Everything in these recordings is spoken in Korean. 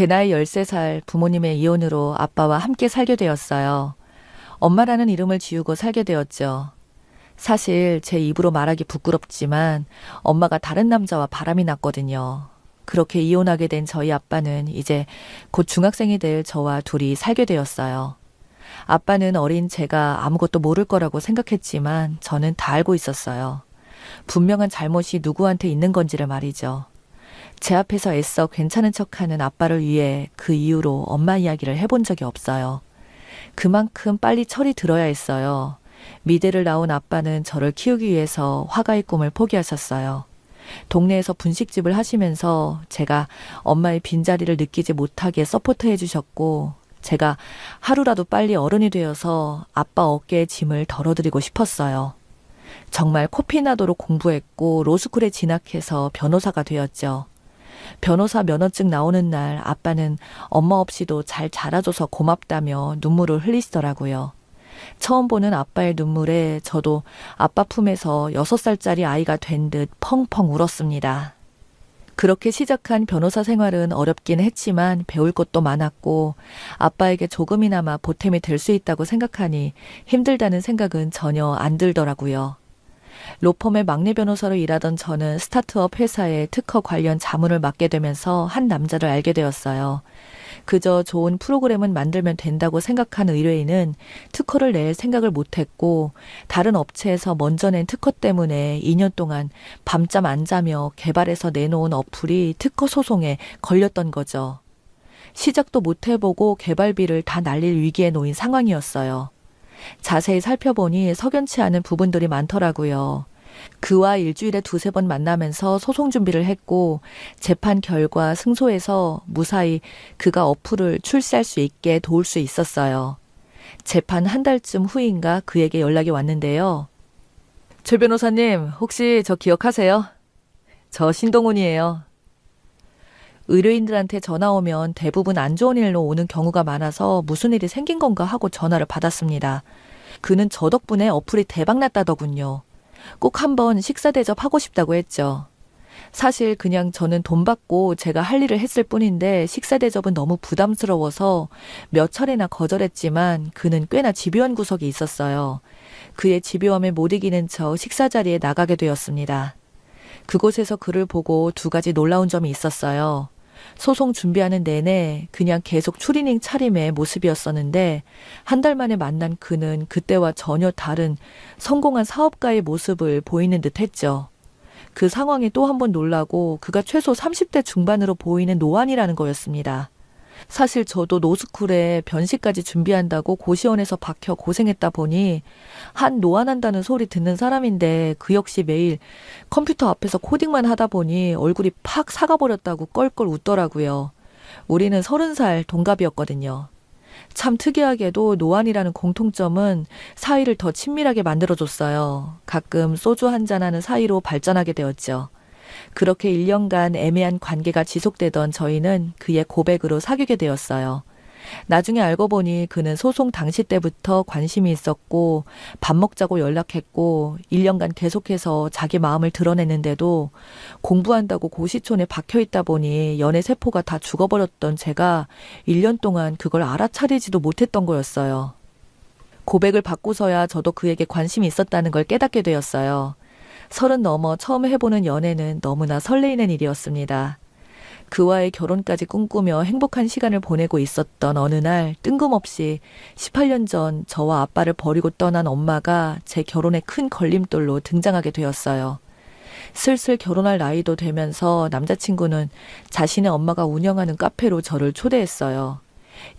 제 나이 13살 부모님의 이혼으로 아빠와 함께 살게 되었어요. 엄마라는 이름을 지우고 살게 되었죠. 사실 제 입으로 말하기 부끄럽지만 엄마가 다른 남자와 바람이 났거든요. 그렇게 이혼하게 된 저희 아빠는 이제 곧 중학생이 될 저와 둘이 살게 되었어요. 아빠는 어린 제가 아무것도 모를 거라고 생각했지만 저는 다 알고 있었어요. 분명한 잘못이 누구한테 있는 건지를 말이죠. 제 앞에서 애써 괜찮은 척하는 아빠를 위해 그 이후로 엄마 이야기를 해본 적이 없어요. 그만큼 빨리 철이 들어야 했어요. 미대를 나온 아빠는 저를 키우기 위해서 화가의 꿈을 포기하셨어요. 동네에서 분식집을 하시면서 제가 엄마의 빈자리를 느끼지 못하게 서포트해 주셨고, 제가 하루라도 빨리 어른이 되어서 아빠 어깨에 짐을 덜어드리고 싶었어요. 정말 코피 나도록 공부했고 로스쿨에 진학해서 변호사가 되었죠. 변호사 면허증 나오는 날 아빠는 엄마 없이도 잘 자라줘서 고맙다며 눈물을 흘리시더라고요. 처음 보는 아빠의 눈물에 저도 아빠 품에서 6살짜리 아이가 된 듯 펑펑 울었습니다. 그렇게 시작한 변호사 생활은 어렵긴 했지만 배울 것도 많았고 아빠에게 조금이나마 보탬이 될 수 있다고 생각하니 힘들다는 생각은 전혀 안 들더라고요. 로펌의 막내 변호사로 일하던 저는 스타트업 회사의 특허 관련 자문을 맡게 되면서 한 남자를 알게 되었어요. 그저 좋은 프로그램은 만들면 된다고 생각한 의뢰인은 특허를 낼 생각을 못했고 다른 업체에서 먼저 낸 특허 때문에 2년 동안 밤잠 안 자며 개발해서 내놓은 어플이 특허 소송에 걸렸던 거죠. 시작도 못 해보고 개발비를 다 날릴 위기에 놓인 상황이었어요. 자세히 살펴보니 석연치 않은 부분들이 많더라고요. 그와 일주일에 2-3번 만나면서 소송 준비를 했고 재판 결과 승소해서 무사히 그가 어플을 출시할 수 있게 도울 수 있었어요. 재판 한 달쯤 후인가 그에게 연락이 왔는데요. 최 변호사님, 혹시 저 기억하세요? 저 신동훈이에요. 의뢰인들한테 전화 오면 대부분 안 좋은 일로 오는 경우가 많아서 무슨 일이 생긴 건가 하고 전화를 받았습니다. 그는 저 덕분에 어플이 대박났다더군요. 꼭 한번 식사 대접하고 싶다고 했죠. 사실 그냥 저는 돈 받고 제가 할 일을 했을 뿐인데 식사 대접은 너무 부담스러워서 몇 차례나 거절했지만 그는 꽤나 집요한 구석이 있었어요. 그의 집요함에 못 이기는 척 식사 자리에 나가게 되었습니다. 그곳에서 그를 보고 2가지 놀라운 점이 있었어요. 소송 준비하는 내내 그냥 계속 추리닝 차림의 모습이었었는데 한 달 만에 만난 그는 그때와 전혀 다른 성공한 사업가의 모습을 보이는 듯 했죠. 그 상황에 또 한 번 놀라고 그가 최소 30대 중반으로 보이는 노안이라는 거였습니다. 사실 저도 노스쿨에 변시까지 준비한다고 고시원에서 박혀 고생했다 보니 한 노안한다는 소리 듣는 사람인데 그 역시 매일 컴퓨터 앞에서 코딩만 하다 보니 얼굴이 팍 사가버렸다고 껄껄 웃더라고요. 우리는 30살 동갑이었거든요. 참 특이하게도 노안이라는 공통점은 사이를 더 친밀하게 만들어줬어요. 가끔 소주 한잔하는 사이로 발전하게 되었죠. 그렇게 1년간 애매한 관계가 지속되던 저희는 그의 고백으로 사귀게 되었어요. 나중에 알고 보니 그는 소송 당시 때부터 관심이 있었고 밥 먹자고 연락했고 1년간 계속해서 자기 마음을 드러냈는데도 공부한다고 고시촌에 박혀있다 보니 연애 세포가 다 죽어버렸던 제가 1년 동안 그걸 알아차리지도 못했던 거였어요. 고백을 받고서야 저도 그에게 관심이 있었다는 걸 깨닫게 되었어요. 30 넘어 처음 해보는 연애는 너무나 설레이는 일이었습니다. 그와의 결혼까지 꿈꾸며 행복한 시간을 보내고 있었던 어느 날 뜬금없이 18년 전 저와 아빠를 버리고 떠난 엄마가 제 결혼에 큰 걸림돌로 등장하게 되었어요. 슬슬 결혼할 나이도 되면서 남자친구는 자신의 엄마가 운영하는 카페로 저를 초대했어요.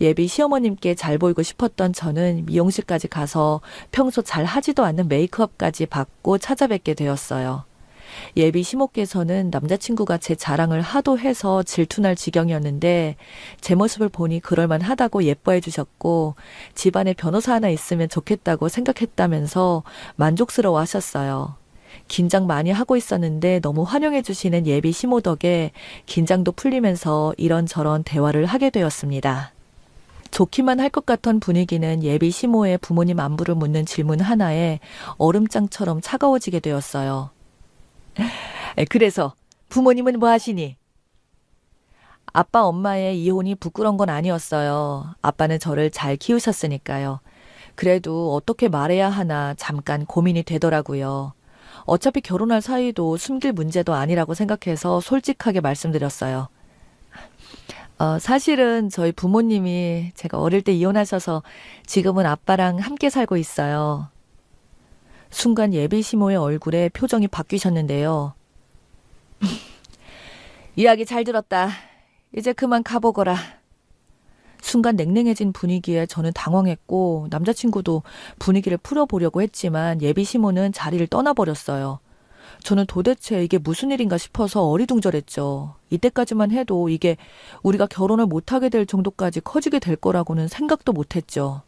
예비 시어머님께 잘 보이고 싶었던 저는 미용실까지 가서 평소 잘 하지도 않는 메이크업까지 받고 찾아뵙게 되었어요. 예비 시모께서는 남자친구가 제 자랑을 하도 해서 질투날 지경이었는데 제 모습을 보니 그럴만하다고 예뻐해 주셨고 집안에 변호사 하나 있으면 좋겠다고 생각했다면서 만족스러워 하셨어요. 긴장 많이 하고 있었는데 너무 환영해 주시는 예비 시모 덕에 긴장도 풀리면서 이런저런 대화를 하게 되었습니다. 좋기만 할 것 같던 분위기는 예비 시모의 부모님 안부를 묻는 질문 하나에 얼음장처럼 차가워지게 되었어요. 그래서 부모님은 뭐 하시니? 아빠 엄마의 이혼이 부끄러운 건 아니었어요. 아빠는 저를 잘 키우셨으니까요. 그래도 어떻게 말해야 하나 잠깐 고민이 되더라고요. 어차피 결혼할 사이도 숨길 문제도 아니라고 생각해서 솔직하게 말씀드렸어요. 사실은 저희 부모님이 제가 어릴 때 이혼하셔서 지금은 아빠랑 함께 살고 있어요. 순간 예비 시모의 얼굴에 표정이 바뀌셨는데요. 이야기 잘 들었다. 이제 그만 가보거라. 순간 냉랭해진 분위기에 저는 당황했고 남자친구도 분위기를 풀어보려고 했지만 예비 시모는 자리를 떠나버렸어요. 저는 도대체 이게 무슨 일인가 싶어서 어리둥절했죠. 이때까지만 해도 이게 우리가 결혼을 못하게 될 정도까지 커지게 될 거라고는 생각도 못했죠.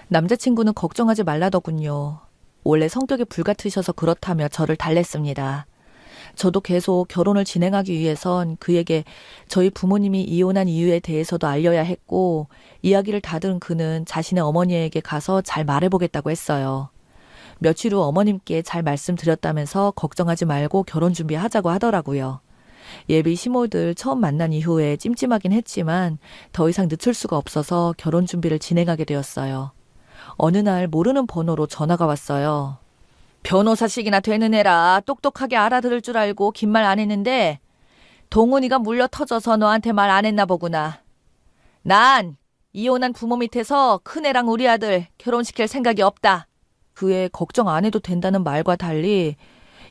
남자친구는 걱정하지 말라더군요. 원래 성격이 불같으셔서 그렇다며 저를 달랬습니다. 저도 계속 결혼을 진행하기 위해선 그에게 저희 부모님이 이혼한 이유에 대해서도 알려야 했고 이야기를 다 들은 그는 자신의 어머니에게 가서 잘 말해보겠다고 했어요. 며칠 후 어머님께 잘 말씀드렸다면서 걱정하지 말고 결혼 준비하자고 하더라고요. 예비 시모들 처음 만난 이후에 찜찜하긴 했지만 더 이상 늦출 수가 없어서 결혼 준비를 진행하게 되었어요. 어느 날 모르는 번호로 전화가 왔어요. 변호사식이나 되는 애라 똑똑하게 알아들을 줄 알고 긴 말 안 했는데 동훈이가 물려 터져서 너한테 말 안 했나 보구나. 난 이혼한 부모 밑에서 큰애랑 우리 아들 결혼시킬 생각이 없다. 그의 걱정 안 해도 된다는 말과 달리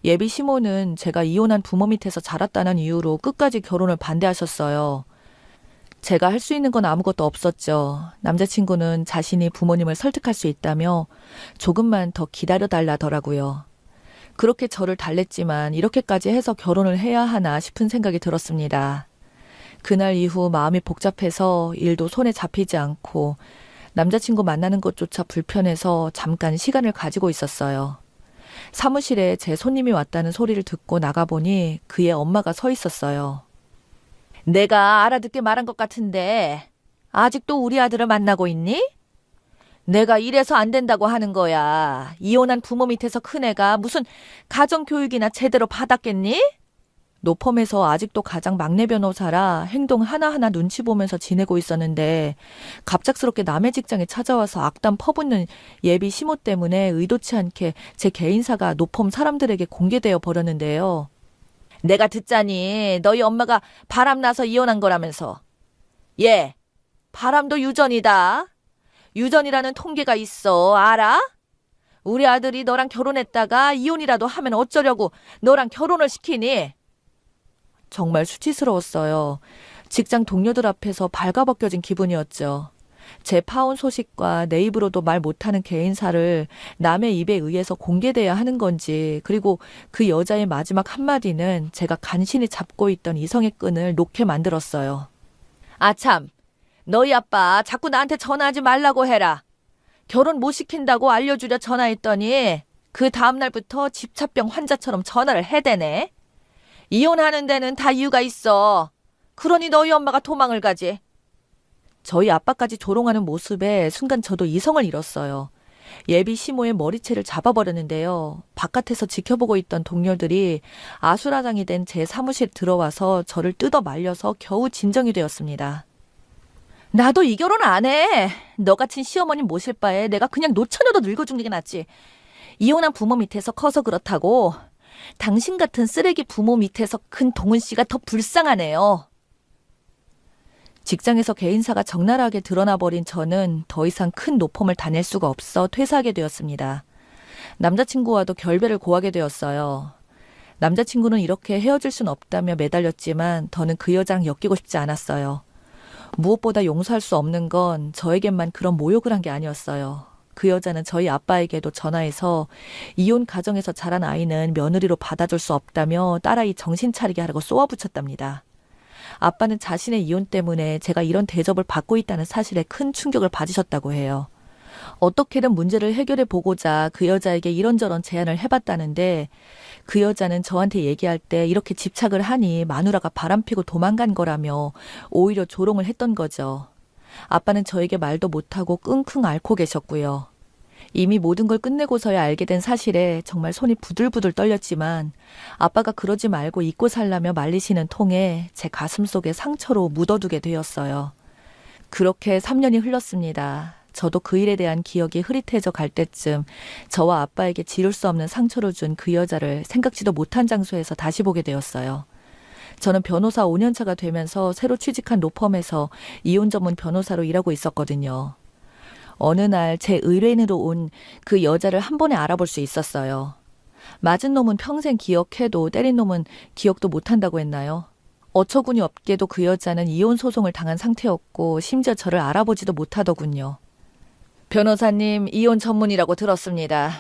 예비 시모는 제가 이혼한 부모 밑에서 자랐다는 이유로 끝까지 결혼을 반대하셨어요. 제가 할 수 있는 건 아무것도 없었죠. 남자친구는 자신이 부모님을 설득할 수 있다며 조금만 더 기다려달라더라고요. 그렇게 저를 달랬지만 이렇게까지 해서 결혼을 해야 하나 싶은 생각이 들었습니다. 그날 이후 마음이 복잡해서 일도 손에 잡히지 않고 남자친구 만나는 것조차 불편해서 잠깐 시간을 가지고 있었어요. 사무실에 제 손님이 왔다는 소리를 듣고 나가보니 그의 엄마가 서 있었어요. 내가 알아듣게 말한 것 같은데 아직도 우리 아들을 만나고 있니? 내가 이래서 안 된다고 하는 거야. 이혼한 부모 밑에서 큰애가 무슨 가정교육이나 제대로 받았겠니? 노펌에서 아직도 가장 막내 변호사라 행동 하나하나 눈치 보면서 지내고 있었는데 갑작스럽게 남의 직장에 찾아와서 악담 퍼붓는 예비 시모 때문에 의도치 않게 제 개인사가 노펌 사람들에게 공개되어 버렸는데요. 내가 듣자니 너희 엄마가 바람나서 이혼한 거라면서. 예, 바람도 유전이다. 유전이라는 통계가 있어. 알아? 우리 아들이 너랑 결혼했다가 이혼이라도 하면 어쩌려고 너랑 결혼을 시키니? 정말 수치스러웠어요. 직장 동료들 앞에서 발가벗겨진 기분이었죠. 제 파혼 소식과 내 입으로도 말 못하는 개인사를 남의 입에 의해서 공개돼야 하는 건지, 그리고 그 여자의 마지막 한마디는 제가 간신히 잡고 있던 이성의 끈을 놓게 만들었어요. 아참, 너희 아빠 자꾸 나한테 전화하지 말라고 해라. 결혼 못 시킨다고 알려주려 전화했더니 그 다음날부터 집착병 환자처럼 전화를 해대네. 이혼하는 데는 다 이유가 있어. 그러니 너희 엄마가 도망을 가지. 저희 아빠까지 조롱하는 모습에 순간 저도 이성을 잃었어요. 예비 시모의 머리채를 잡아버렸는데요. 바깥에서 지켜보고 있던 동료들이 아수라장이 된 제 사무실 들어와서 저를 뜯어 말려서 겨우 진정이 되었습니다. 나도 이 결혼 안 해. 너 같은 시어머니 모실 바에 내가 그냥 노처녀도 늙어 죽는 게 낫지. 이혼한 부모 밑에서 커서 그렇다고 당신 같은 쓰레기 부모 밑에서 큰 동훈 씨가 더 불쌍하네요. 직장에서 개인사가 적나라하게 드러나버린 저는 더 이상 큰 노펌을 다닐 수가 없어 퇴사하게 되었습니다. 남자친구와도 결별을 고하게 되었어요. 남자친구는 이렇게 헤어질 순 없다며 매달렸지만 저는 그 여자랑 엮이고 싶지 않았어요. 무엇보다 용서할 수 없는 건 저에게만 그런 모욕을 한 게 아니었어요. 그 여자는 저희 아빠에게도 전화해서 이혼 가정에서 자란 아이는 며느리로 받아줄 수 없다며 딸아이 정신 차리게 하라고 쏘아붙였답니다. 아빠는 자신의 이혼 때문에 제가 이런 대접을 받고 있다는 사실에 큰 충격을 받으셨다고 해요. 어떻게든 문제를 해결해 보고자 그 여자에게 이런저런 제안을 해봤다는데 그 여자는 저한테 얘기할 때 이렇게 집착을 하니 마누라가 바람피고 도망간 거라며 오히려 조롱을 했던 거죠. 아빠는 저에게 말도 못하고 끙끙 앓고 계셨고요. 이미 모든 걸 끝내고서야 알게 된 사실에 정말 손이 부들부들 떨렸지만 아빠가 그러지 말고 잊고 살라며 말리시는 통에 제 가슴속에 상처로 묻어두게 되었어요. 그렇게 3년이 흘렀습니다. 저도 그 일에 대한 기억이 흐릿해져 갈 때쯤 저와 아빠에게 지울 수 없는 상처를 준 그 여자를 생각지도 못한 장소에서 다시 보게 되었어요. 저는 변호사 5년차가 되면서 새로 취직한 로펌에서 이혼 전문 변호사로 일하고 있었거든요. 어느 날 제 의뢰인으로 온 그 여자를 한 번에 알아볼 수 있었어요. 맞은 놈은 평생 기억해도 때린 놈은 기억도 못한다고 했나요? 어처구니 없게도 그 여자는 이혼 소송을 당한 상태였고 심지어 저를 알아보지도 못하더군요. 변호사님, 이혼 전문이라고 들었습니다.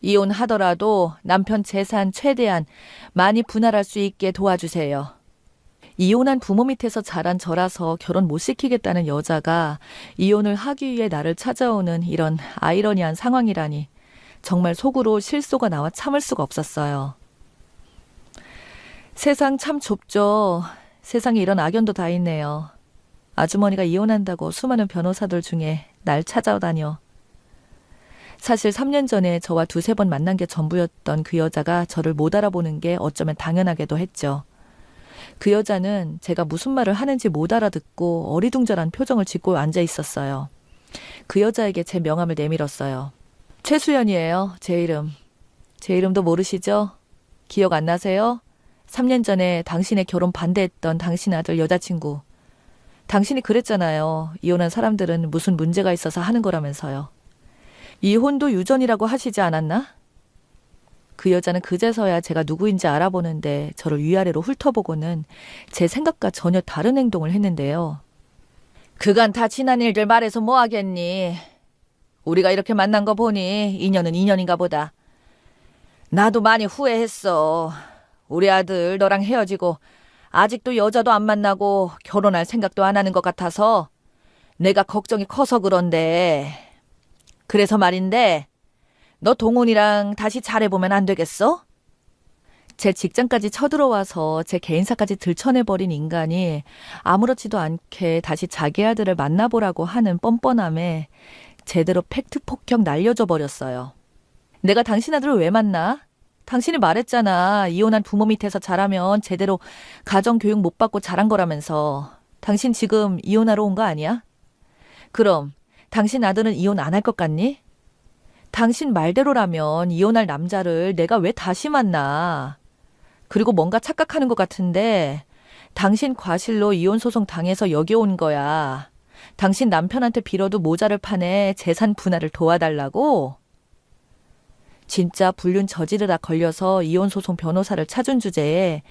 이혼하더라도 남편 재산 최대한 많이 분할할 수 있게 도와주세요. 이혼한 부모 밑에서 자란 저라서 결혼 못 시키겠다는 여자가 이혼을 하기 위해 나를 찾아오는 이런 아이러니한 상황이라니 정말 속으로 실소가 나와 참을 수가 없었어요. 세상 참 좁죠. 세상에 이런 악연도 다 있네요. 아주머니가 이혼한다고 수많은 변호사들 중에 날 찾아오다니요. 사실 3년 전에 저와 2-3번 만난 게 전부였던 그 여자가 저를 못 알아보는 게 어쩌면 당연하게도 했죠. 그 여자는 제가 무슨 말을 하는지 못 알아듣고 어리둥절한 표정을 짓고 앉아 있었어요. 그 여자에게 제 명함을 내밀었어요. 최수연이에요. 제 이름. 제 이름도 모르시죠? 기억 안 나세요? 3년 전에 당신의 결혼 반대했던 당신 아들 여자친구. 당신이 그랬잖아요. 이혼한 사람들은 무슨 문제가 있어서 하는 거라면서요. 이혼도 유전이라고 하시지 않았나? 그 여자는 그제서야 제가 누구인지 알아보는데 저를 위아래로 훑어보고는 제 생각과 전혀 다른 행동을 했는데요. 그간 다 지난 일들 말해서 뭐 하겠니? 우리가 이렇게 만난 거 보니 인연은 인연인가 보다. 나도 많이 후회했어. 우리 아들 너랑 헤어지고 아직도 여자도 안 만나고 결혼할 생각도 안 하는 것 같아서 내가 걱정이 커서 그런데. 그래서 말인데 너 동훈이랑 다시 잘해보면 안 되겠어? 제 직장까지 쳐들어와서 제 개인사까지 들춰내버린 인간이 아무렇지도 않게 다시 자기 아들을 만나보라고 하는 뻔뻔함에 제대로 팩트 폭격 날려줘 버렸어요. 내가 당신 아들을 왜 만나? 당신이 말했잖아. 이혼한 부모 밑에서 자라면 제대로 가정교육 못 받고 자란 거라면서. 당신 지금 이혼하러 온 거 아니야? 그럼 당신 아들은 이혼 안 할 것 같니? 당신 말대로라면 이혼할 남자를 내가 왜 다시 만나? 그리고 뭔가 착각하는 것 같은데 당신 과실로 이혼 소송 당해서 여기 온 거야. 당신 남편한테 빌어도 모자를 파내 재산 분할을 도와달라고? 진짜 불륜 저지르다 걸려서 이혼 소송 변호사를 찾은 주제에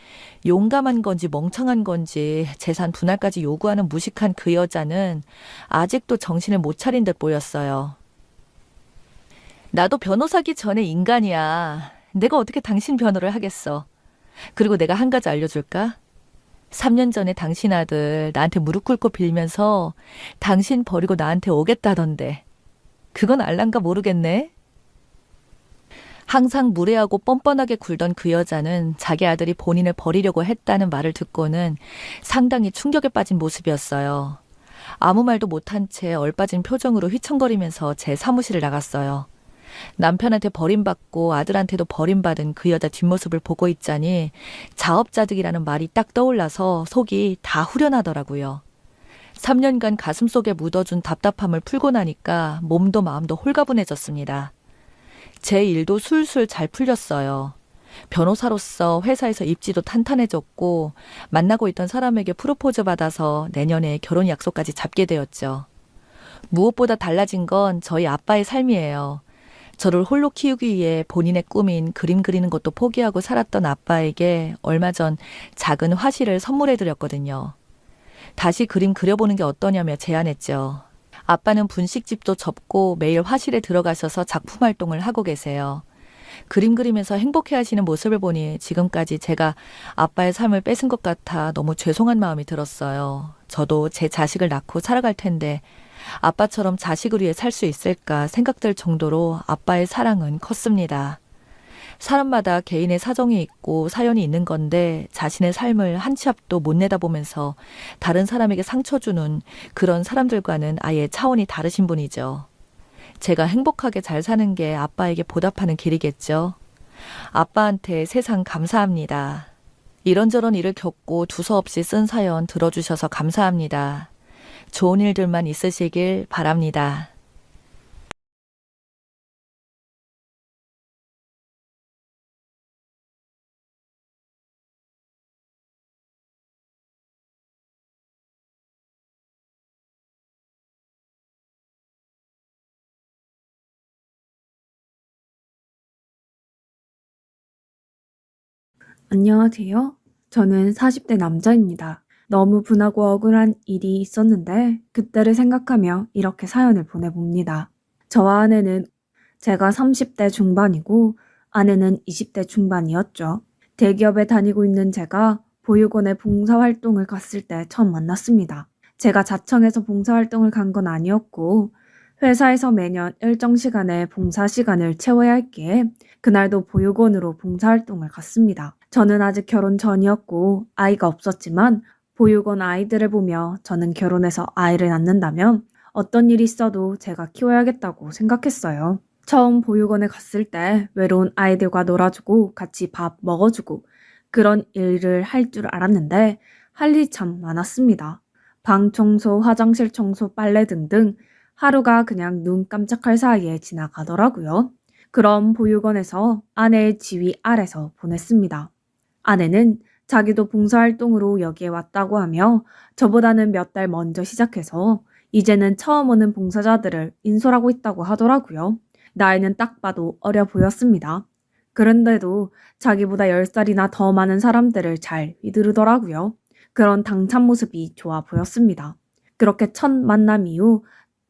용감한 건지 멍청한 건지 재산 분할까지 요구하는 무식한 그 여자는 아직도 정신을 못 차린 듯 보였어요. 나도 변호사기 전에 인간이야. 내가 어떻게 당신 변호를 하겠어. 그리고 내가 한 가지 알려줄까? 3년 전에 당신 아들 나한테 무릎 꿇고 빌면서 당신 버리고 나한테 오겠다던데. 그건 알란가 모르겠네. 항상 무례하고 뻔뻔하게 굴던 그 여자는 자기 아들이 본인을 버리려고 했다는 말을 듣고는 상당히 충격에 빠진 모습이었어요. 아무 말도 못한 채 얼빠진 표정으로 휘청거리면서 제 사무실을 나갔어요. 남편한테 버림받고 아들한테도 버림받은 그 여자 뒷모습을 보고 있자니 자업자득이라는 말이 딱 떠올라서 속이 다 후련하더라고요. 3년간 가슴속에 묻어준 답답함을 풀고 나니까 몸도 마음도 홀가분해졌습니다. 제 일도 술술 잘 풀렸어요. 변호사로서 회사에서 입지도 탄탄해졌고 만나고 있던 사람에게 프로포즈 받아서 내년에 결혼 약속까지 잡게 되었죠. 무엇보다 달라진 건 저희 아빠의 삶이에요. 저를 홀로 키우기 위해 본인의 꿈인 그림 그리는 것도 포기하고 살았던 아빠에게 얼마 전 작은 화실을 선물해드렸거든요. 다시 그림 그려보는 게 어떠냐며 제안했죠. 아빠는 분식집도 접고 매일 화실에 들어가셔서 작품 활동을 하고 계세요. 그림 그리면서 행복해하시는 모습을 보니 지금까지 제가 아빠의 삶을 뺏은 것 같아 너무 죄송한 마음이 들었어요. 저도 제 자식을 낳고 살아갈 텐데 아빠처럼 자식을 위해 살 수 있을까 생각될 정도로 아빠의 사랑은 컸습니다. 사람마다 개인의 사정이 있고 사연이 있는 건데 자신의 삶을 한 치 앞도 못 내다보면서 다른 사람에게 상처 주는 그런 사람들과는 아예 차원이 다르신 분이죠. 제가 행복하게 잘 사는 게 아빠에게 보답하는 길이겠죠. 아빠한테 세상 감사합니다. 이런저런 일을 겪고 두서없이 쓴 사연 들어주셔서 감사합니다. 좋은 일들만 있으시길 바랍니다. 안녕하세요. 저는 40대 남자입니다. 너무 분하고 억울한 일이 있었는데 그때를 생각하며 이렇게 사연을 보내봅니다. 저와 아내는 제가 30대 중반이고 아내는 20대 중반이었죠. 대기업에 다니고 있는 제가 보육원에 봉사활동을 갔을 때 처음 만났습니다. 제가 자청해서 봉사활동을 간 건 아니었고 회사에서 매년 일정 시간에 봉사 시간을 채워야 했기에 그날도 보육원으로 봉사활동을 갔습니다. 저는 아직 결혼 전이었고 아이가 없었지만 보육원 아이들을 보며 저는 결혼해서 아이를 낳는다면 어떤 일이 있어도 제가 키워야겠다고 생각했어요. 처음 보육원에 갔을 때 외로운 아이들과 놀아주고 같이 밥 먹어주고 그런 일을 할 줄 알았는데 할 일이 참 많았습니다. 방 청소, 화장실 청소, 빨래 등등 하루가 그냥 눈 깜짝할 사이에 지나가더라고요. 그럼 보육원에서 아내의 지휘 아래서 보냈습니다. 아내는 자기도 봉사활동으로 여기에 왔다고 하며 저보다는 몇 달 먼저 시작해서 이제는 처음 오는 봉사자들을 인솔하고 있다고 하더라고요. 나이는 딱 봐도 어려 보였습니다. 그런데도 자기보다 10살이나 더 많은 사람들을 잘 휘두르더라고요. 그런 당찬 모습이 좋아 보였습니다. 그렇게 첫 만남 이후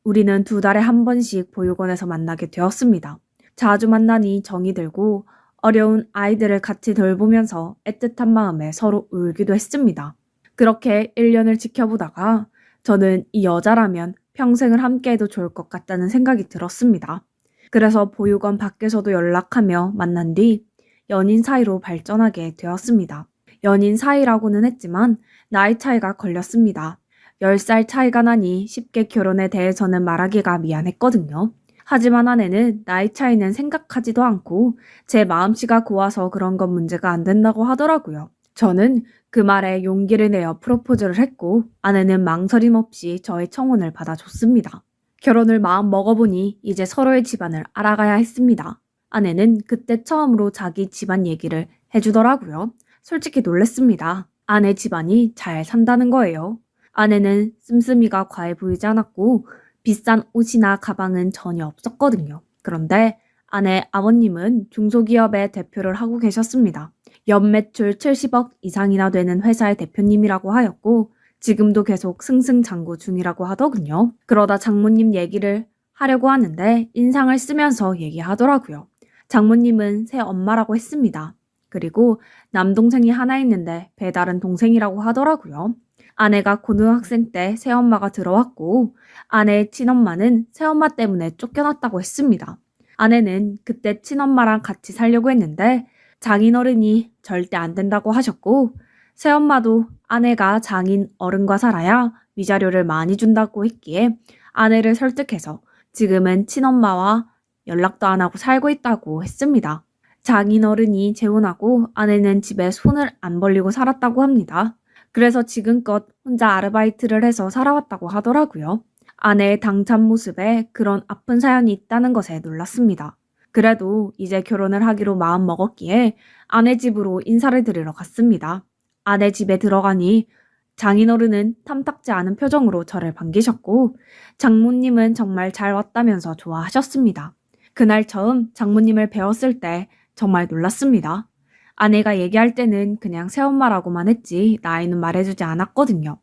우리는 2달에 한 번씩 보육원에서 만나게 되었습니다. 자주 만나니 정이 들고 어려운 아이들을 같이 돌보면서 애틋한 마음에 서로 울기도 했습니다. 그렇게 1년을 지켜보다가 저는 이 여자라면 평생을 함께해도 좋을 것 같다는 생각이 들었습니다. 그래서 보육원 밖에서도 연락하며 만난 뒤 연인 사이로 발전하게 되었습니다. 연인 사이라고는 했지만 나이 차이가 걸렸습니다. 10살 차이가 나니 쉽게 결혼에 대해서는 말하기가 미안했거든요. 하지만 아내는 나이 차이는 생각하지도 않고 제 마음씨가 고와서 그런 건 문제가 안 된다고 하더라고요. 저는 그 말에 용기를 내어 프로포즈를 했고 아내는 망설임 없이 저의 청혼을 받아줬습니다. 결혼을 마음 먹어보니 이제 서로의 집안을 알아가야 했습니다. 아내는 그때 처음으로 자기 집안 얘기를 해주더라고요. 솔직히 놀랬습니다. 아내 집안이 잘 산다는 거예요. 아내는 씀씀이가 과해 보이지 않았고 비싼 옷이나 가방은 전혀 없었거든요. 그런데 아내 아버님은 중소기업의 대표를 하고 계셨습니다. 연매출 70억 이상이나 되는 회사의 대표님이라고 하였고 지금도 계속 승승장구 중이라고 하더군요. 그러다 장모님 얘기를 하려고 하는데 인상을 쓰면서 얘기하더라고요. 장모님은 새 엄마라고 했습니다. 그리고 남동생이 하나 있는데 배다른 동생이라고 하더라고요. 아내가 고등학생 때 새엄마가 들어왔고 아내의 친엄마는 새엄마 때문에 쫓겨났다고 했습니다. 아내는 그때 친엄마랑 같이 살려고 했는데 장인어른이 절대 안 된다고 하셨고 새엄마도 아내가 장인 어른과 살아야 위자료를 많이 준다고 했기에 아내를 설득해서 지금은 친엄마와 연락도 안 하고 살고 있다고 했습니다. 장인어른이 재혼하고 아내는 집에 손을 안 벌리고 살았다고 합니다. 그래서 지금껏 혼자 아르바이트를 해서 살아왔다고 하더라고요. 아내의 당찬 모습에 그런 아픈 사연이 있다는 것에 놀랐습니다. 그래도 이제 결혼을 하기로 마음 먹었기에 아내 집으로 인사를 드리러 갔습니다. 아내 집에 들어가니 장인어른은 탐탁지 않은 표정으로 저를 반기셨고 장모님은 정말 잘 왔다면서 좋아하셨습니다. 그날 처음 장모님을 뵈었을 때 정말 놀랐습니다. 아내가 얘기할 때는 그냥 새엄마라고만 했지 나이는 말해주지 않았거든요.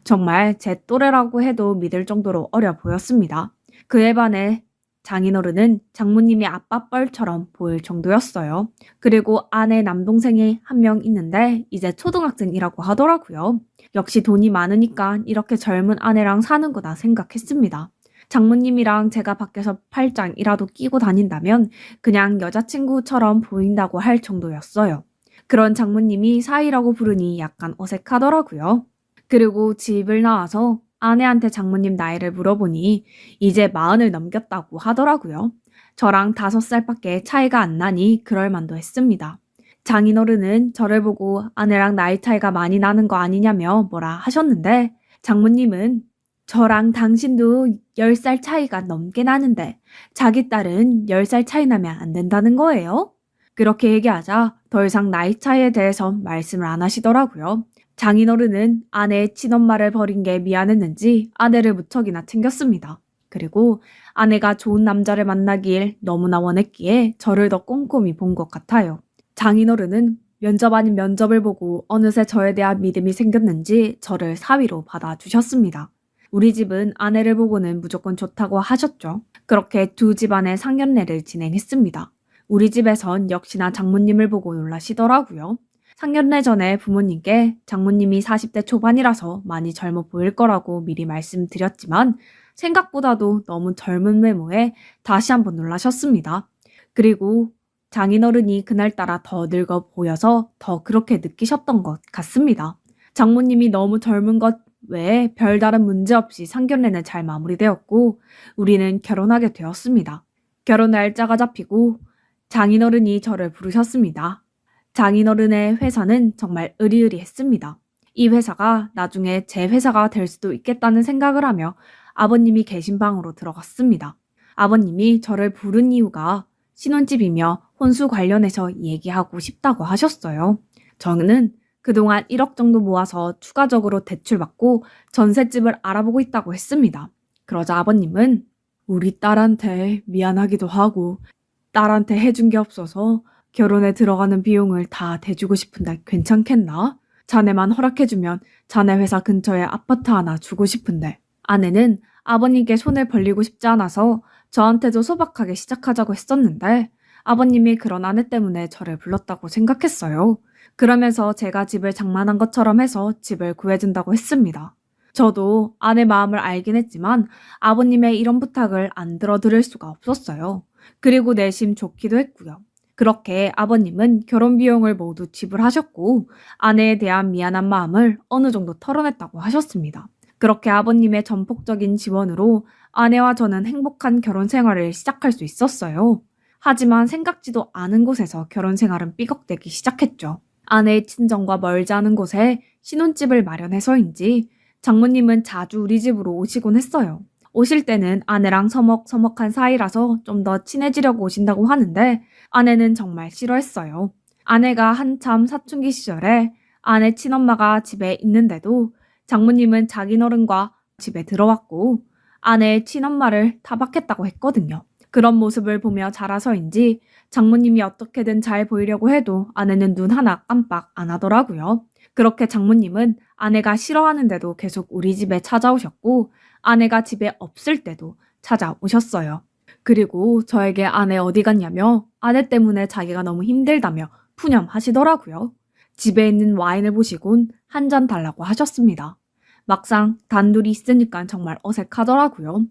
정말 제 또래라고 해도 믿을 정도로 어려 보였습니다. 그에 반해 장인어른은 장모님이 아빠 뻘처럼 보일 정도였어요. 그리고 아내 남동생이 한 명 있는데 이제 초등학생이라고 하더라고요. 역시 돈이 많으니까 이렇게 젊은 아내랑 사는구나 생각했습니다. 장모님이랑 제가 밖에서 팔짱이라도 끼고 다닌다면 그냥 여자친구처럼 보인다고 할 정도였어요. 그런 장모님이 사위라고 부르니 약간 어색하더라고요. 그리고 집을 나와서 아내한테 장모님 나이를 물어보니 이제 40을 넘겼다고 하더라고요. 저랑 5살밖에 차이가 안 나니 그럴 만도 했습니다. 장인어른은 저를 보고 아내랑 나이 차이가 많이 나는 거 아니냐며 뭐라 하셨는데 장모님은 저랑 당신도 10살 차이가 넘게 나는데 자기 딸은 10살 차이 나면 안 된다는 거예요? 그렇게 얘기하자 더 이상 나이 차이에 대해서 말씀을 안 하시더라고요. 장인어른은 아내의 친엄마를 버린 게 미안했는지 아내를 무척이나 챙겼습니다. 그리고 아내가 좋은 남자를 만나길 너무나 원했기에 저를 더 꼼꼼히 본 것 같아요. 장인어른은 면접 아닌 면접을 보고 어느새 저에 대한 믿음이 생겼는지 저를 사위로 받아주셨습니다. 우리 집은 아내를 보고는 무조건 좋다고 하셨죠. 그렇게 두 집안의 상견례를 진행했습니다. 우리 집에선 역시나 장모님을 보고 놀라시더라고요. 상견례 전에 부모님께 장모님이 40대 초반이라서 많이 젊어 보일 거라고 미리 말씀드렸지만 생각보다도 너무 젊은 외모에 다시 한번 놀라셨습니다. 그리고 장인어른이 그날따라 더 늙어 보여서 더 그렇게 느끼셨던 것 같습니다. 장모님이 너무 젊은 것 외에 별다른 문제 없이 상견례는 잘 마무리되었고 우리는 결혼하게 되었습니다. 결혼 날짜가 잡히고 장인어른이 저를 부르셨습니다. 장인어른의 회사는 정말 으리으리했습니다. 이 회사가 나중에 제 회사가 될 수도 있겠다는 생각을 하며 아버님이 계신 방으로 들어갔습니다. 아버님이 저를 부른 이유가 신혼집이며 혼수 관련해서 얘기하고 싶다고 하셨어요. 저는 그동안 1억 정도 모아서 추가적으로 대출받고 전셋집을 알아보고 있다고 했습니다. 그러자 아버님은 우리 딸한테 미안하기도 하고 딸한테 해준 게 없어서 결혼에 들어가는 비용을 다 대주고 싶은데 괜찮겠나? 자네만 허락해주면 자네 회사 근처에 아파트 하나 주고 싶은데. 아내는 아버님께 손을 벌리고 싶지 않아서 저한테도 소박하게 시작하자고 했었는데 아버님이 그런 아내 때문에 저를 불렀다고 생각했어요. 그러면서 제가 집을 장만한 것처럼 해서 집을 구해준다고 했습니다. 저도 아내 마음을 알긴 했지만 아버님의 이런 부탁을 안 들어드릴 수가 없었어요. 그리고 내심 좋기도 했고요. 그렇게 아버님은 결혼 비용을 모두 지불하셨고 아내에 대한 미안한 마음을 어느 정도 털어냈다고 하셨습니다. 그렇게 아버님의 전폭적인 지원으로 아내와 저는 행복한 결혼 생활을 시작할 수 있었어요. 하지만 생각지도 않은 곳에서 결혼 생활은 삐걱대기 시작했죠. 아내의 친정과 멀지 않은 곳에 신혼집을 마련해서인지 장모님은 자주 우리 집으로 오시곤 했어요. 오실 때는 아내랑 서먹서먹한 사이라서 좀 더 친해지려고 오신다고 하는데 아내는 정말 싫어했어요. 아내가 한참 사춘기 시절에 아내 친엄마가 집에 있는데도 장모님은 장인어른과 집에 들어왔고 아내의 친엄마를 타박했다고 했거든요. 그런 모습을 보며 자라서인지 장모님이 어떻게든 잘 보이려고 해도 아내는 눈 하나 깜빡 안 하더라고요. 그렇게 장모님은 아내가 싫어하는데도 계속 우리 집에 찾아오셨고 아내가 집에 없을 때도 찾아오셨어요. 그리고 저에게 아내 어디 갔냐며 아내 때문에 자기가 너무 힘들다며 푸념하시더라고요. 집에 있는 와인을 보시곤 한 잔 달라고 하셨습니다. 막상 단둘이 있으니까 정말 어색하더라고요.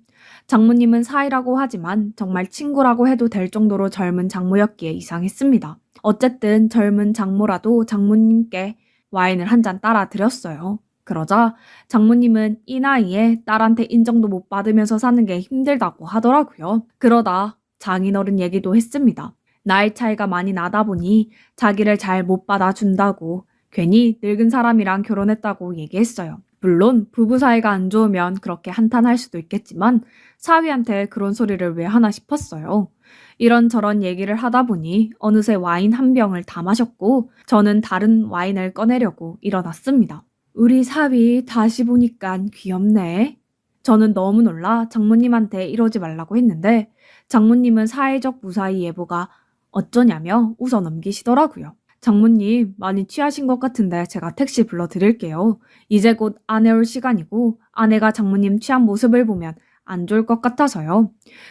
장모님은 사이라고 하지만 정말 친구라고 해도 될 정도로 젊은 장모였기에 이상했습니다. 어쨌든 젊은 장모라도 장모님께 와인을 한 잔 따라 드렸어요. 그러자 장모님은 이 나이에 딸한테 인정도 못 받으면서 사는 게 힘들다고 하더라고요. 그러다 장인어른 얘기도 했습니다. 나이 차이가 많이 나다 보니 자기를 잘 못 받아준다고 괜히 늙은 사람이랑 결혼했다고 얘기했어요. 물론 부부 사이가 안 좋으면 그렇게 한탄할 수도 있겠지만 사위한테 그런 소리를 왜 하나 싶었어요. 이런저런 얘기를 하다 보니 어느새 와인 한 병을 다 마셨고 저는 다른 와인을 꺼내려고 일어났습니다. 우리 사위 다시 보니깐 귀엽네. 저는 너무 놀라 장모님한테 이러지 말라고 했는데 장모님은 사회적 무사히 예보가 어쩌냐며 웃어 넘기시더라고요. 장모님 많이 취하신 것 같은데 제가 택시 불러드릴게요. 이제 곧 아내 올 시간이고 아내가 장모님 취한 모습을 보면 안 좋을 것 같아서요.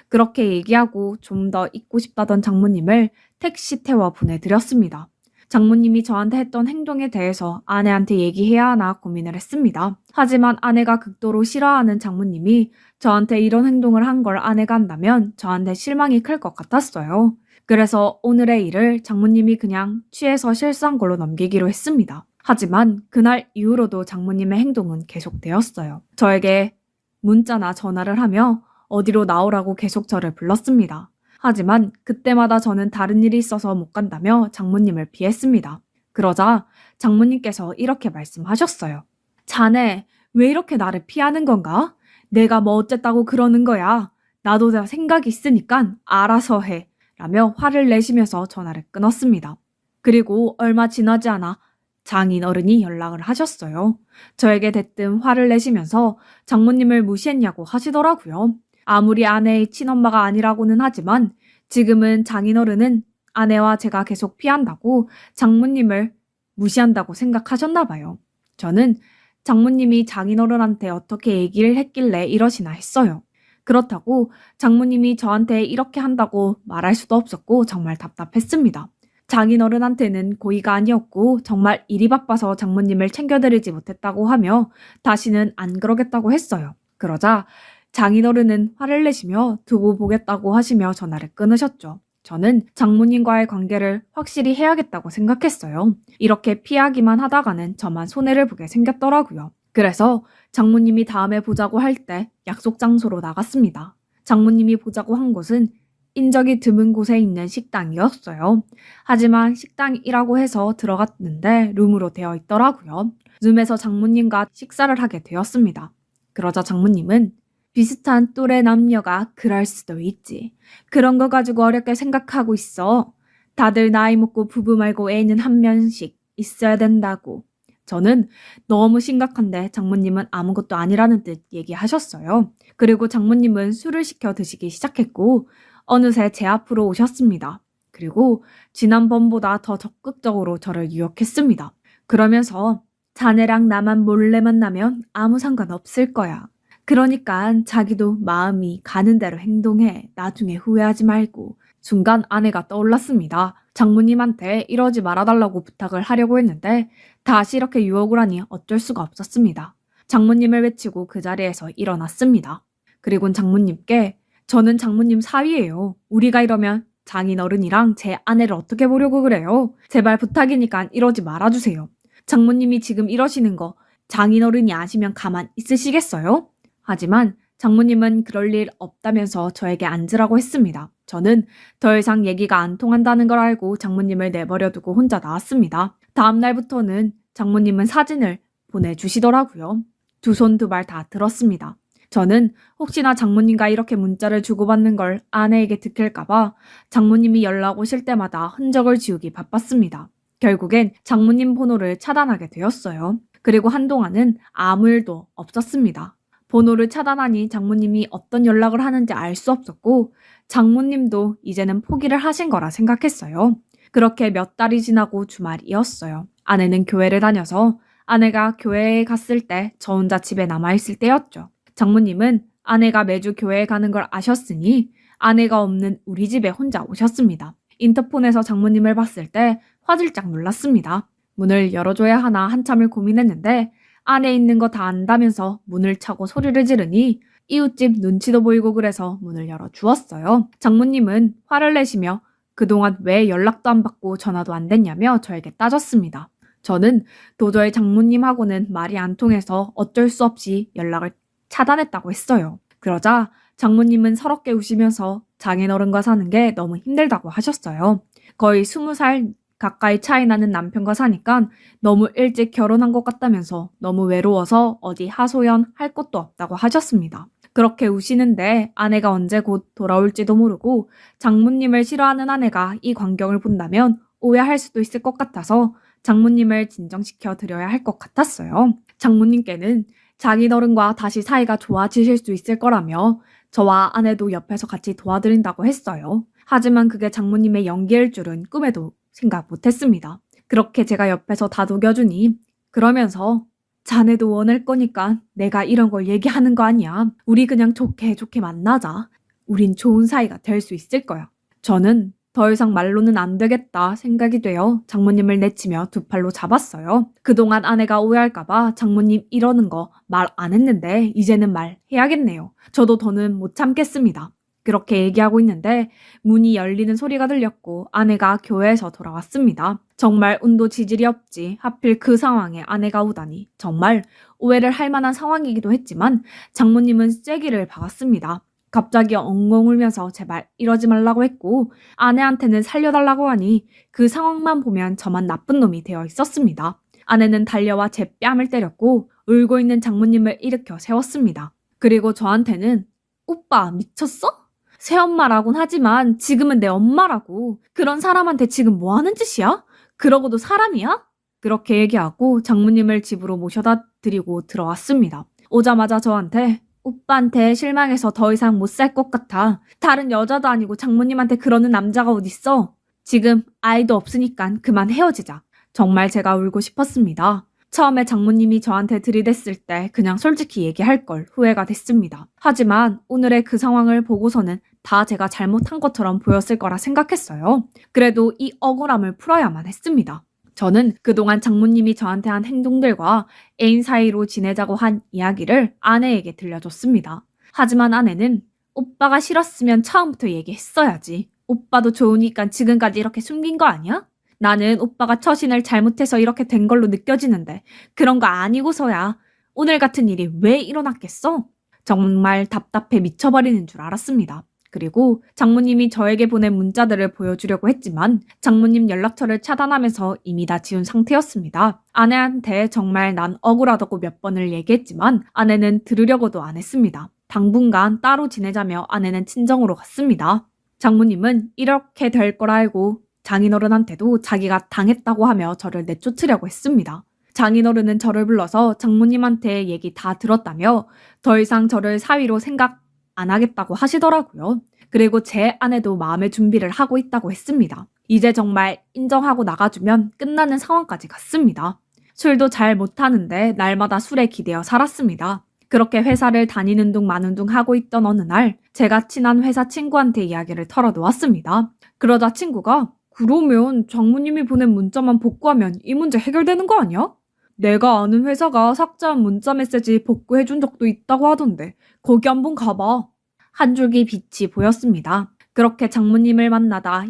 그렇게 얘기하고 좀 더 있고 싶다던 장모님을 택시 태워 보내드렸습니다. 장모님이 저한테 했던 행동에 대해서 아내한테 얘기해야 하나 고민을 했습니다. 하지만 아내가 극도로 싫어하는 장모님이 저한테 이런 행동을 한 걸 아내가 한다면 저한테 실망이 클 것 같았어요. 그래서 오늘의 일을 장모님이 그냥 취해서 실수한 걸로 넘기기로 했습니다. 하지만 그날 이후로도 장모님의 행동은 계속되었어요. 저에게 문자나 전화를 하며 어디로 나오라고 계속 저를 불렀습니다. 하지만 그때마다 저는 다른 일이 있어서 못 간다며 장모님을 피했습니다. 그러자 장모님께서 이렇게 말씀하셨어요. 자네, 왜 이렇게 나를 피하는 건가? 내가 뭐 어쨌다고 그러는 거야. 나도 다 생각이 있으니까 알아서 해. 라며 화를 내시면서 전화를 끊었습니다. 그리고 얼마 지나지 않아 장인어른이 연락을 하셨어요. 저에게 대뜸 화를 내시면서 장모님을 무시했냐고 하시더라고요. 아무리 아내의 친엄마가 아니라고는 하지만 지금은 장인어른은 아내와 제가 계속 피한다고 장모님을 무시한다고 생각하셨나 봐요. 저는 장모님이 장인어른한테 어떻게 얘기를 했길래 이러시나 했어요. 그렇다고 장모님이 저한테 이렇게 한다고 말할 수도 없었고 정말 답답했습니다. 장인어른한테는 고의가 아니었고 정말 일이 바빠서 장모님을 챙겨드리지 못했다고 하며 다시는 안 그러겠다고 했어요. 그러자 장인어른은 화를 내시며 두고 보겠다고 하시며 전화를 끊으셨죠. 저는 장모님과의 관계를 확실히 해야겠다고 생각했어요. 이렇게 피하기만 하다가는 저만 손해를 보게 생겼더라고요. 그래서 장모님이 다음에 보자고 할 때 약속 장소로 나갔습니다. 장모님이 보자고 한 곳은 인적이 드문 곳에 있는 식당이었어요. 하지만 식당이라고 해서 들어갔는데 룸으로 되어 있더라고요. 룸에서 장모님과 식사를 하게 되었습니다. 그러자 장모님은 비슷한 또래 남녀가 그럴 수도 있지. 그런 거 가지고 어렵게 생각하고 있어. 다들 나이 먹고 부부 말고 애는 한 명씩 있어야 된다고. 저는 너무 심각한데 장모님은 아무것도 아니라는 듯 얘기하셨어요. 그리고 장모님은 술을 시켜 드시기 시작했고 어느새 제 앞으로 오셨습니다. 그리고 지난번보다 더 적극적으로 저를 유혹했습니다. 그러면서 자네랑 나만 몰래 만나면 아무 상관없을 거야. 그러니까 자기도 마음이 가는 대로 행동해. 나중에 후회하지 말고. 순간 아내가 떠올랐습니다. 장모님한테 이러지 말아달라고 부탁을 하려고 했는데 다시 이렇게 유혹을 하니 어쩔 수가 없었습니다. 장모님을 외치고 그 자리에서 일어났습니다. 그리고 장모님께 저는 장모님 사위예요. 우리가 이러면 장인어른이랑 제 아내를 어떻게 보려고 그래요? 제발 부탁이니까 이러지 말아주세요. 장모님이 지금 이러시는 거 장인어른이 아시면 가만 있으시겠어요? 하지만 장모님은 그럴 일 없다면서 저에게 앉으라고 했습니다. 저는 더 이상 얘기가 안 통한다는 걸 알고 장모님을 내버려두고 혼자 나왔습니다. 다음 날부터는 장모님은 사진을 보내주시더라고요. 두 손 두 발 다 들었습니다. 저는 혹시나 장모님과 이렇게 문자를 주고받는 걸 아내에게 들킬까봐 장모님이 연락 오실 때마다 흔적을 지우기 바빴습니다. 결국엔 장모님 번호를 차단하게 되었어요. 그리고 한동안은 아무 일도 없었습니다. 번호를 차단하니 장모님이 어떤 연락을 하는지 알 수 없었고 장모님도 이제는 포기를 하신 거라 생각했어요. 그렇게 몇 달이 지나고 주말이었어요. 아내는 교회를 다녀서 아내가 교회에 갔을 때 저 혼자 집에 남아있을 때였죠. 장모님은 아내가 매주 교회에 가는 걸 아셨으니 아내가 없는 우리 집에 혼자 오셨습니다. 인터폰에서 장모님을 봤을 때 화들짝 놀랐습니다. 문을 열어줘야 하나 한참을 고민했는데 안에 있는 거 다 안다면서 문을 차고 소리를 지르니 이웃집 눈치도 보이고 그래서 문을 열어주었어요. 장모님은 화를 내시며 그동안 왜 연락도 안 받고 전화도 안 됐냐며 저에게 따졌습니다. 저는 도저히 장모님하고는 말이 안 통해서 어쩔 수 없이 연락을 차단했다고 했어요. 그러자 장모님은 서럽게 우시면서 장인어른과 사는 게 너무 힘들다고 하셨어요. 거의 20살 가까이 차이 나는 남편과 사니까 너무 일찍 결혼한 것 같다면서 너무 외로워서 어디 하소연 할 곳도 없다고 하셨습니다. 그렇게 우시는데 아내가 언제 곧 돌아올지도 모르고 장모님을 싫어하는 아내가 이 광경을 본다면 오해할 수도 있을 것 같아서 장모님을 진정시켜 드려야 할 것 같았어요. 장모님께는 장인어른과 다시 사이가 좋아지실 수 있을 거라며 저와 아내도 옆에서 같이 도와드린다고 했어요. 하지만 그게 장모님의 연기일 줄은 꿈에도 생각 못했습니다. 그렇게 제가 옆에서 다독여주니 그러면서 자네도 원할 거니까 내가 이런 걸 얘기하는 거 아니야. 우리 그냥 좋게 만나자. 우린 좋은 사이가 될 수 있을 거야. 저는 더 이상 말로는 안 되겠다 생각이 되어 장모님을 내치며 두 팔로 잡았어요. 그동안 아내가 오해할까봐 장모님 이러는 거 말 안 했는데 이제는 말해야겠네요. 저도 더는 못 참겠습니다. 그렇게 얘기하고 있는데 문이 열리는 소리가 들렸고 아내가 교회에서 돌아왔습니다. 정말 운도 지질이 없지 하필 그 상황에 아내가 오다니 정말 오해를 할 만한 상황이기도 했지만 장모님은 쐐기를 박았습니다. 갑자기 엉엉 울면서 제발 이러지 말라고 했고 아내한테는 살려달라고 하니 그 상황만 보면 저만 나쁜 놈이 되어 있었습니다. 아내는 달려와 제 뺨을 때렸고 울고 있는 장모님을 일으켜 세웠습니다. 그리고 저한테는 오빠 미쳤어? 새엄마라곤 하지만 지금은 내 엄마라고. 그런 사람한테 지금 뭐 하는 짓이야? 그러고도 사람이야? 그렇게 얘기하고 장모님을 집으로 모셔다 드리고 들어왔습니다. 오자마자 저한테 오빠한테 실망해서 더 이상 못 살 것 같아. 다른 여자도 아니고 장모님한테 그러는 남자가 어딨어? 지금 아이도 없으니까 그만 헤어지자. 정말 제가 울고 싶었습니다. 처음에 장모님이 저한테 들이댔을 때 그냥 솔직히 얘기할 걸 후회가 됐습니다. 하지만 오늘의 그 상황을 보고서는 다 제가 잘못한 것처럼 보였을 거라 생각했어요. 그래도 이 억울함을 풀어야만 했습니다. 저는 그동안 장모님이 저한테 한 행동들과 애인 사이로 지내자고 한 이야기를 아내에게 들려줬습니다. 하지만 아내는 오빠가 싫었으면 처음부터 얘기했어야지. 오빠도 좋으니까 지금까지 이렇게 숨긴 거 아니야? 나는 오빠가 처신을 잘못해서 이렇게 된 걸로 느껴지는데 그런 거 아니고서야 오늘 같은 일이 왜 일어났겠어? 정말 답답해 미쳐버리는 줄 알았습니다. 그리고 장모님이 저에게 보낸 문자들을 보여주려고 했지만 장모님 연락처를 차단하면서 이미 다 지운 상태였습니다. 아내한테 정말 난 억울하다고 몇 번을 얘기했지만 아내는 들으려고도 안 했습니다. 당분간 따로 지내자며 아내는 친정으로 갔습니다. 장모님은 이렇게 될 걸 알고 장인어른한테도 자기가 당했다고 하며 저를 내쫓으려고 했습니다. 장인어른은 저를 불러서 장모님한테 얘기 다 들었다며 더 이상 저를 사위로 생각 안 하겠다고 하시더라고요. 그리고 제 아내도 마음의 준비를 하고 있다고 했습니다. 이제 정말 인정하고 나가주면 끝나는 상황까지 갔습니다. 술도 잘 못하는데 날마다 술에 기대어 살았습니다. 그렇게 회사를 다니는 둥 마는 둥 하고 있던 어느 날 제가 친한 회사 친구한테 이야기를 털어놓았습니다. 그러자 친구가 그러면 장모님이 보낸 문자만 복구하면 이 문제 해결되는 거 아니야? 내가 아는 회사가 삭제한 문자 메시지 복구해준 적도 있다고 하던데 거기 한번 가봐. 한 줄기 빛이 보였습니다. 그렇게 장모님을 만나다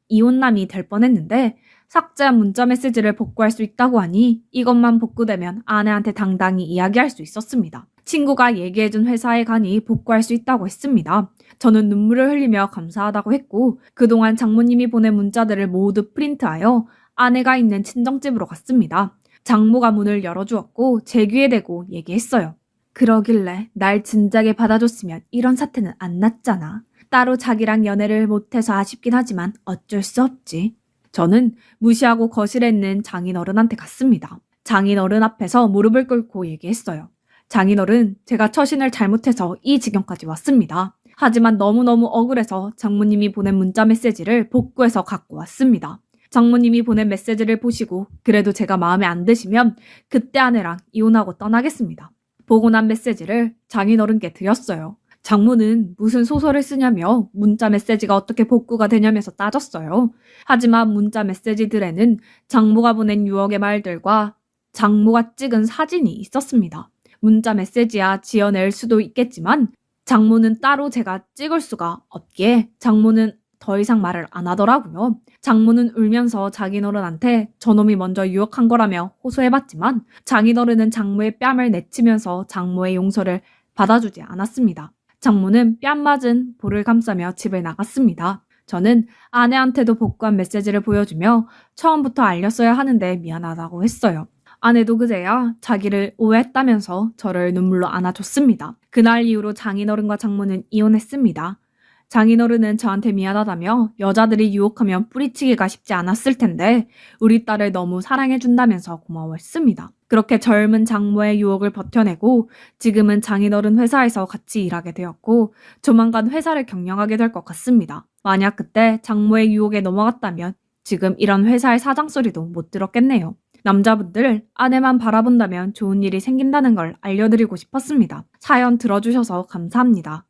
이혼남이 될 뻔했는데 삭제한 문자 메시지를 복구할 수 있다고 하니 이것만 복구되면 아내한테 당당히 이야기할 수 있었습니다. 친구가 얘기해준 회사에 가니 복구할 수 있다고 했습니다. 저는 눈물을 흘리며 감사하다고 했고 그동안 장모님이 보낸 문자들을 모두 프린트하여 아내가 있는 친정집으로 갔습니다. 장모가 문을 열어주었고 제 귀에 대고 얘기했어요. 그러길래 날 진작에 받아줬으면 이런 사태는 안 났잖아. 따로 자기랑 연애를 못해서 아쉽긴 하지만 어쩔 수 없지. 저는 무시하고 거실에 있는 장인어른한테 갔습니다. 장인어른 앞에서 무릎을 꿇고 얘기했어요. 장인어른, 제가 처신을 잘못해서 이 지경까지 왔습니다. 하지만 너무너무 억울해서 장모님이 보낸 문자 메시지를 복구해서 갖고 왔습니다. 장모님이 보낸 메시지를 보시고 그래도 제가 마음에 안 드시면 그때 아내랑 이혼하고 떠나겠습니다. 보고 난 메시지를 장인어른께 드렸어요. 장모는 무슨 소설을 쓰냐며 문자 메시지가 어떻게 복구가 되냐면서 따졌어요. 하지만 문자 메시지들에는 장모가 보낸 유혹의 말들과 장모가 찍은 사진이 있었습니다. 문자 메시지야 지어낼 수도 있겠지만 장모는 따로 제가 찍을 수가 없기에 장모는 더 이상 말을 안 하더라고요. 장모는 울면서 장인어른한테 저놈이 먼저 유혹한 거라며 호소해봤지만 장인어른은 장모의 뺨을 내치면서 장모의 용서를 받아주지 않았습니다. 장모는 뺨 맞은 볼을 감싸며 집을 나갔습니다. 저는 아내한테도 복구한 메시지를 보여주며 처음부터 알렸어야 하는데 미안하다고 했어요. 아내도 그제야 자기를 오해했다면서 저를 눈물로 안아줬습니다. 그날 이후로 장인어른과 장모는 이혼했습니다. 장인어른은 저한테 미안하다며 여자들이 유혹하면 뿌리치기가 쉽지 않았을 텐데 우리 딸을 너무 사랑해준다면서 고마워했습니다. 그렇게 젊은 장모의 유혹을 버텨내고 지금은 장인어른 회사에서 같이 일하게 되었고 조만간 회사를 경영하게 될 것 같습니다. 만약 그때 장모의 유혹에 넘어갔다면 지금 이런 회사의 사장 소리도 못 들었겠네요. 남자분들 아내만 바라본다면 좋은 일이 생긴다는 걸 알려드리고 싶었습니다. 사연 들어주셔서 감사합니다.